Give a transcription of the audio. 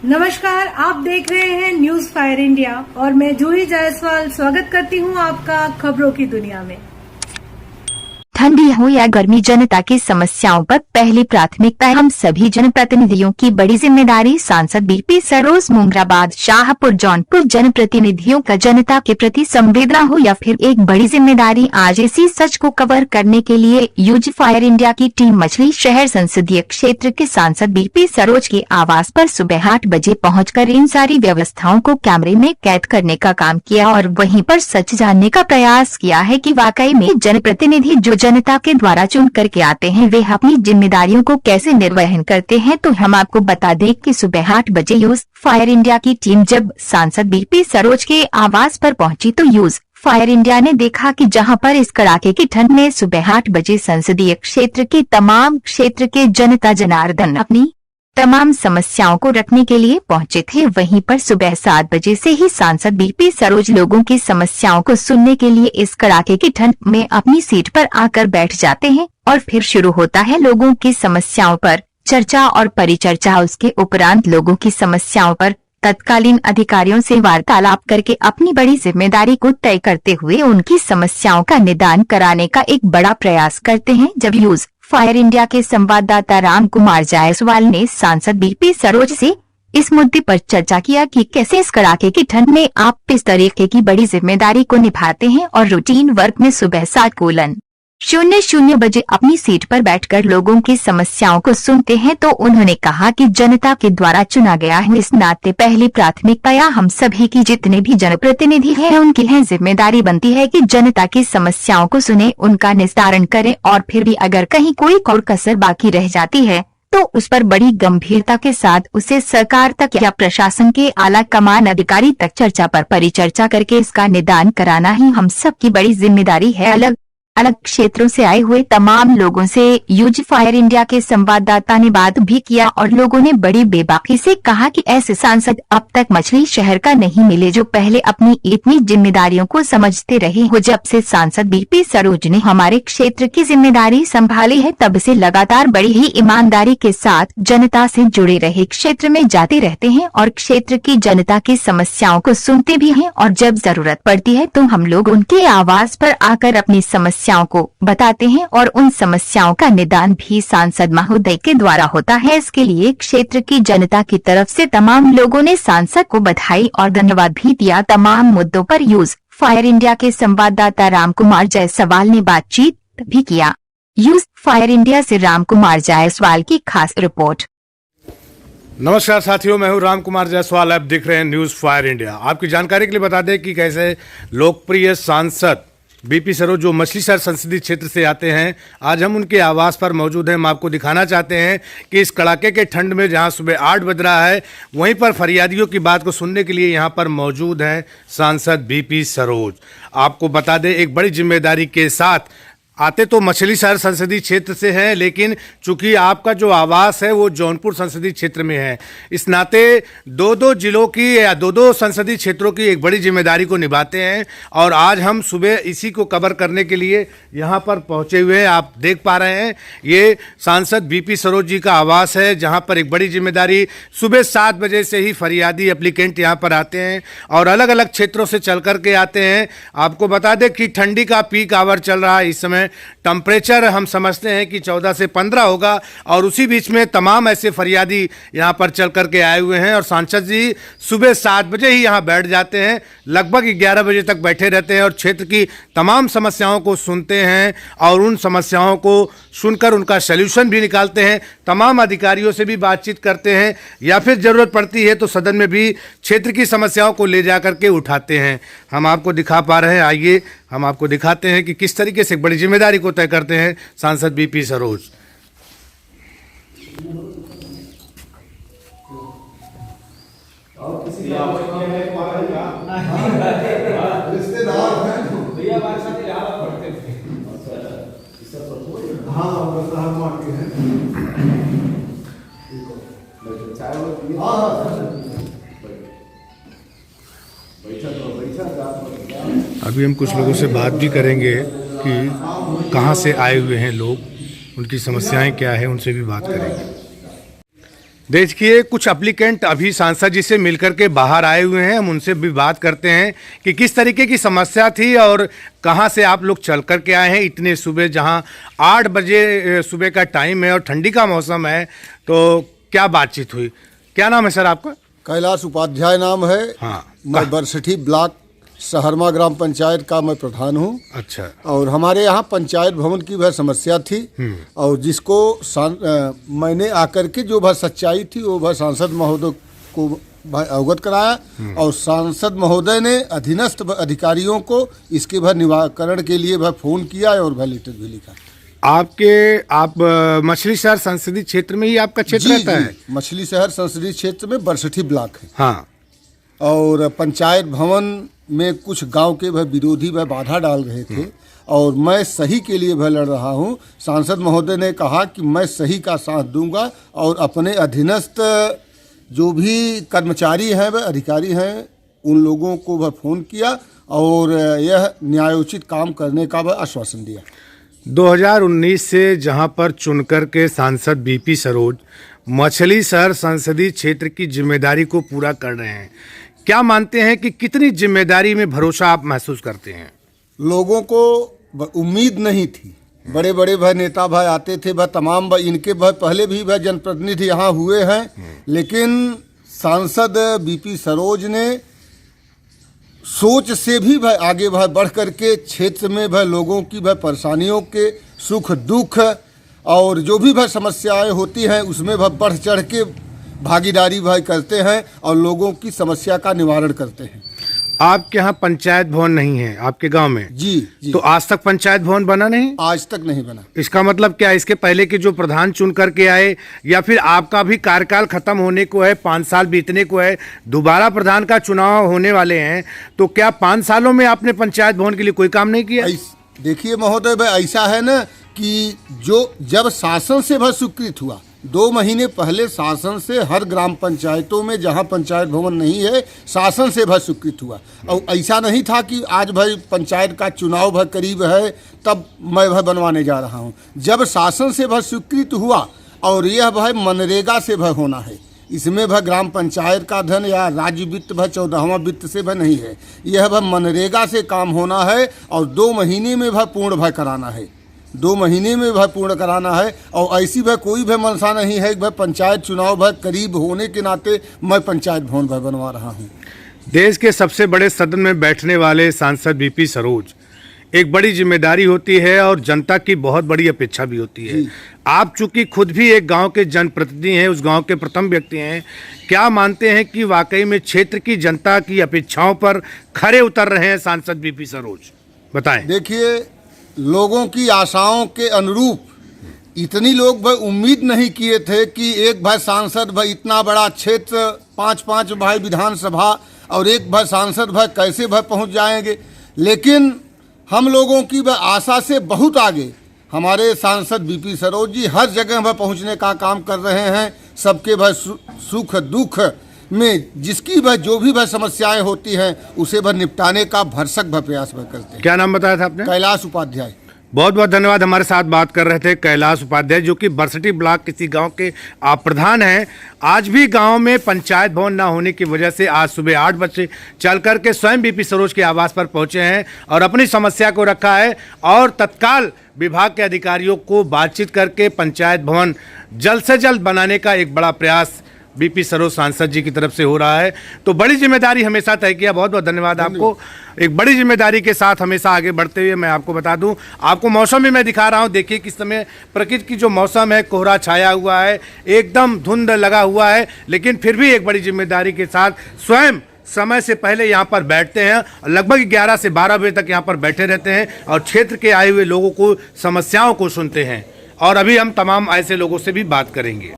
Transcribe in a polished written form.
नमस्कार, आप देख रहे हैं न्यूज फायर इंडिया और मैं जूही जायसवाल स्वागत करती हूं आपका खबरों की दुनिया में। ठंडी हो या गर्मी, जनता की समस्याओं पर पहली प्राथमिकता है। हम सभी जनप्रतिनिधियों की बड़ी जिम्मेदारी। सांसद बीपी सरोज, मुंगराबाद, शाहपुर, जौनपुर। जनप्रतिनिधियों का जनता के प्रति संवेदना हो या फिर एक बड़ी जिम्मेदारी। आज इसी सच को कवर करने के लिए यूज फायर इंडिया की टीम मछली शहर संसदीय क्षेत्र के सांसद बीपी सरोज के आवास पर सुबह 8 बजे पहुंचकर इन सारी व्यवस्थाओं को कैमरे में कैद करने का काम किया और वहीं पर सच जानने का प्रयास किया है कि वाकई में जनप्रतिनिधि जो जनता के द्वारा चुन करके आते हैं वे अपनी जिम्मेदारियों को कैसे निर्वहन करते हैं। तो हम आपको बता दें कि सुबह 8 बजे यूज फायर इंडिया की टीम जब सांसद बीपी सरोज के आवास पर पहुंची तो यूज फायर इंडिया ने देखा कि जहां पर इस कड़ाके की ठंड में सुबह 8 बजे संसदीय क्षेत्र के तमाम क्षेत्र के जनता जनार्दन अपनी तमाम समस्याओं को रखने के लिए पहुंचे थे, वहीं पर सुबह 7 बजे से ही सांसद बीपी सरोज लोगों की समस्याओं को सुनने के लिए इस कड़ाके की ठंड में अपनी सीट पर आकर बैठ जाते हैं और फिर शुरू होता है लोगों की समस्याओं पर चर्चा और परिचर्चा। उसके उपरांत लोगों की समस्याओं पर तत्कालीन अधिकारियों से वार्तालाप करके अपनी बड़ी जिम्मेदारी को तय करते हुए उनकी समस्याओं का निदान कराने का एक बड़ा प्रयास करते हैं। जब यूज फायर इंडिया के संवाददाता राम कुमार जायसवाल ने सांसद बीपी सरोज से इस मुद्दे पर चर्चा किया कि कैसे इस कड़ाके की ठंड में आप इस तरीके की बड़ी जिम्मेदारी को निभाते हैं और रूटीन वर्क में सुबह 7:00 बजे अपनी सीट पर बैठकर लोगों की समस्याओं को सुनते हैं, तो उन्होंने कहा कि जनता के द्वारा चुना गया है, इस नाते पहली प्राथमिकता या हम सभी की जितने भी जनप्रतिनिधि हैं उनकी है जिम्मेदारी बनती है कि जनता की समस्याओं को सुने, उनका निस्तारण करें और फिर भी अगर कहीं कोई और कसर बाकी रह जाती है तो उस पर बड़ी गंभीरता के साथ उसे सरकार तक या प्रशासन के आला कमान अधिकारी तक चर्चा पर परिचर्चा करके इसका निदान कराना ही हम सबकी बड़ी जिम्मेदारी है। अलग अलग क्षेत्रों से आए हुए तमाम लोगों से यूज फायर इंडिया के संवाददाता ने बात भी किया और लोगों ने बड़ी बेबाकी से कहा कि ऐसे सांसद अब तक मछली शहर का नहीं मिले जो पहले अपनी इतनी जिम्मेदारियों को समझते रहे हो। जब से सांसद बीपी सरोज ने हमारे क्षेत्र की जिम्मेदारी संभाली है तब से लगातार बड़ी ही ईमानदारी के साथ जनता से जुड़े रहे, क्षेत्र में जाते रहते हैं और क्षेत्र की जनता की समस्याओं को सुनते भी हैं और जब जरूरत पड़ती है तो हम लोग उनके आवास पर आकर अपनी समस्याओं को बताते हैं और उन समस्याओं का निदान भी सांसद महोदय के द्वारा होता है। इसके लिए क्षेत्र की जनता की तरफ से तमाम लोगों ने सांसद को बधाई और धन्यवाद भी दिया। तमाम मुद्दों पर यूज फायर इंडिया के संवाददाता राम कुमार जायसवाल ने बातचीत भी किया। यूज फायर इंडिया से राम कुमार जायसवाल की खास रिपोर्ट। नमस्कार साथियों, मैं हूं राम कुमार जायसवाल। आप देख रहे हैं न्यूज फायर इंडिया। आपकी जानकारी के लिए बता दें कि कैसे लोकप्रिय सांसद बीपी सरोज जो मछली शहर संसदीय क्षेत्र से आते हैं, आज हम उनके आवास पर मौजूद हैं। हम आपको दिखाना चाहते हैं कि इस कड़ाके के ठंड में जहां सुबह 8 बज रहा है वहीं पर फरियादियों की बात को सुनने के लिए यहां पर मौजूद हैं सांसद बीपी सरोज। आपको बता दें, एक बड़ी जिम्मेदारी के साथ आते तो मछली शहर संसदीय क्षेत्र से हैं, लेकिन चूंकि आपका जो आवास है वो जौनपुर संसदीय क्षेत्र में है, इस नाते दो जिलों की या दो संसदीय क्षेत्रों की एक बड़ी जिम्मेदारी को निभाते हैं। और आज हम सुबह इसी को कवर करने के लिए यहाँ पर पहुँचे हुए हैं। आप देख पा रहे हैं ये सांसद बीपी सरोज जी का आवास है, जहाँ पर एक बड़ी जिम्मेदारी सुबह 7 बजे से ही फरियादी एप्लीकेंट यहाँ पर आते हैं और अलग अलग क्षेत्रों से चल कर के आते हैं। आपको बता दें कि ठंडी का पीक आवर चल रहा है। इस समय टेम्परेचर हम समझते हैं कि 14 से 15 होगा और उसी बीच में तमाम ऐसे फरियादी यहाँ पर चल करके आए हुए हैं और सांसद जी सुबह 7 बजे ही यहाँ बैठ जाते हैं, लगभग 11 बजे तक बैठे रहते हैं और क्षेत्र की तमाम समस्याओं को सुनते हैं और उन समस्याओं को सुनकर उनका सल्यूशन भी निकालते हैं। तमाम अधिकारियों से भी बातचीत करते हैं या फिर ज़रूरत पड़ती है तो सदन में भी क्षेत्र की समस्याओं को ले जा करके उठाते हैं। हम आपको दिखा पा रहे हैं, आइए हम आपको दिखाते हैं कि किस तरीके से एक बड़ी जिम्मेदारी को तय करते हैं सांसद बीपी सरोज। अभी हम कुछ लोगों से बात भी करेंगे कि कहाँ से आए हुए हैं लोग, उनकी समस्याएं क्या है, उनसे भी बात करेंगे। देखिए, कुछ एप्लीकेंट अभी सांसद जी से मिलकर के बाहर आए हुए हैं। हम उनसे भी बात करते हैं कि किस तरीके की समस्या थी और कहां से आप लोग चल कर के आए हैं इतने सुबह, जहां 8 बजे सुबह का टाइम है और ठंडी का मौसम है। तो क्या बातचीत हुई? क्या नाम है सर आपका? कैलाश उपाध्याय नाम है। हाँ। मैं बरसठी ब्लॉक सहरमा ग्राम पंचायत का मैं प्रधान हूँ। अच्छा। और हमारे यहाँ पंचायत भवन की वह समस्या थी और जिसको मैंने आकर के जो वह सच्चाई थी वो वह सांसद महोदय को अवगत कराया और सांसद महोदय ने अधीनस्थ अधिकारियों को इसके वह निवारण के लिए वह फोन किया और वह लेटर भी लिखा। आप मछली शहर संसदीय क्षेत्र में ही आपका क्षेत्र रहता है? मछली शहर संसदीय क्षेत्र में बरसठी ब्लॉक है। हाँ। और पंचायत भवन में कुछ गांव के वह विरोधी वह बाधा डाल रहे थे और मैं सही के लिए वह लड़ रहा हूं। सांसद महोदय ने कहा कि मैं सही का साथ दूंगा और अपने अधीनस्थ जो भी कर्मचारी हैं वह अधिकारी हैं उन लोगों को वह फोन किया और यह न्यायोचित काम करने का वह आश्वासन दिया। 2019 से जहां पर चुनकर के सांसद बीपी सरोज मछली शहर संसदीय क्षेत्र की जिम्मेदारी को पूरा कर रहे हैं, क्या मानते हैं कि कितनी जिम्मेदारी में भरोसा आप महसूस करते हैं? लोगों को उम्मीद नहीं थी। बड़े बड़े भाई नेता भाई आते थे, भाई तमाम भाई इनके भाई पहले भी भाई जनप्रतिनिधि यहाँ हुए हैं, लेकिन सांसद बीपी सरोज ने सोच से भी भाई आगे भाई बढ़ करके क्षेत्र में भाई लोगों की भाई परेशानियों के सुख दुख और जो भी भाई समस्याएं होती हैं उसमें भाई बढ़ चढ़ के भागीदारी भाई करते हैं और लोगों की समस्या का निवारण करते हैं। आपके यहाँ पंचायत भवन नहीं है आपके गांव में? जी। तो आज तक पंचायत भवन बना नहीं? आज तक नहीं बना। इसका मतलब क्या, इसके पहले के जो प्रधान चुन करके आए या फिर आपका भी कार्यकाल खत्म होने को है, 5 साल बीतने को है, दोबारा प्रधान का चुनाव होने वाले हैं, तो क्या 5 सालों में आपने पंचायत भवन के लिए कोई काम नहीं किया? देखिए महोदय भाई, ऐसा है ना कि जब शासन से वह स्वीकृत हुआ 2 महीने पहले शासन से हर ग्राम पंचायतों में जहां पंचायत भवन नहीं है शासन से भाई स्वीकृत हुआ। और ऐसा नहीं था कि आज भाई पंचायत का चुनाव भाई करीब है तब मैं भाई बनवाने जा रहा हूं। जब शासन से भाई स्वीकृत हुआ और यह भाई मनरेगा से भाई होना है, इसमें भाई ग्राम पंचायत का धन या राज्य वित्त भाई 14वां वित्त से भाई नहीं है, यह भाई मनरेगा से काम होना है और 2 महीने में भाई पूर्ण भाई कराना है। 2 महीने में भाई पूर्ण कराना है और ऐसी भाई कोई भी मनसा नहीं है कि भाई पंचायत चुनाव भाई करीब होने के नाते मैं पंचायत भवन भाई बनवा रहा हूँ। देश के सबसे बड़े सदन में बैठने वाले सांसद बीपी सरोज, एक बड़ी जिम्मेदारी होती है और जनता की बहुत बड़ी अपेक्षा भी होती है। आप चूंकि खुद भी एक गांव के जनप्रतिनिधि हैं, उस गांव के प्रथम व्यक्ति हैं, क्या मानते हैं कि वाकई में क्षेत्र की जनता की अपेक्षाओं पर खरे उतर रहे हैं सांसद बीपी सरोज? बताएं। देखिए, लोगों की आशाओं के अनुरूप इतनी लोग भाई उम्मीद नहीं किए थे कि एक भाई सांसद भाई इतना बड़ा क्षेत्र 5-5 भाई विधानसभा और एक भाई सांसद भाई कैसे भाई पहुंच जाएंगे, लेकिन हम लोगों की भाई आशा से बहुत आगे हमारे सांसद बीपी सरोज जी हर जगह भाई पहुंचने का काम कर रहे हैं। सबके भाई सुख दुख में जिसकी भाई जो भी भाई समस्याएं होती हैं उसे भाई निपटाने का भरसक भाई प्रयास भाई करते हैं। क्या नाम बताया था आपने? कैलाश उपाध्याय। बहुत बहुत धन्यवाद। हमारे साथ बात कर रहे थे कैलाश उपाध्याय, जो कि बरसठी ब्लॉक किसी गांव के आप प्रधान हैं। आज भी गांव में पंचायत भवन ना होने की वजह से आज सुबह 8 बजे चल करके स्वयं बीपी सरोज के आवास पर पहुंचे हैं और अपनी समस्या को रखा है और तत्काल विभाग के अधिकारियों को बातचीत करके पंचायत भवन जल्द से जल्द बनाने का एक बड़ा प्रयास बीपी सरोज सांसद जी की तरफ से हो रहा है। तो बड़ी जिम्मेदारी हमेशा तय किया। बहुत बहुत धन्यवाद आपको। एक बड़ी जिम्मेदारी के साथ हमेशा आगे बढ़ते हुए मैं आपको बता दूं, आपको मौसम भी मैं दिखा रहा हूं। देखिए किस समय प्रकृति की जो मौसम है, कोहरा छाया हुआ है, एकदम धुंध लगा हुआ है, लेकिन फिर भी एक बड़ी जिम्मेदारी के साथ स्वयं समय से पहले यहाँ पर बैठते हैं। लगभग 11 से 12 बजे तक यहाँ पर बैठे रहते हैं और क्षेत्र के आए हुए लोगों को समस्याओं को सुनते हैं। और अभी हम तमाम ऐसे लोगों से भी बात करेंगे।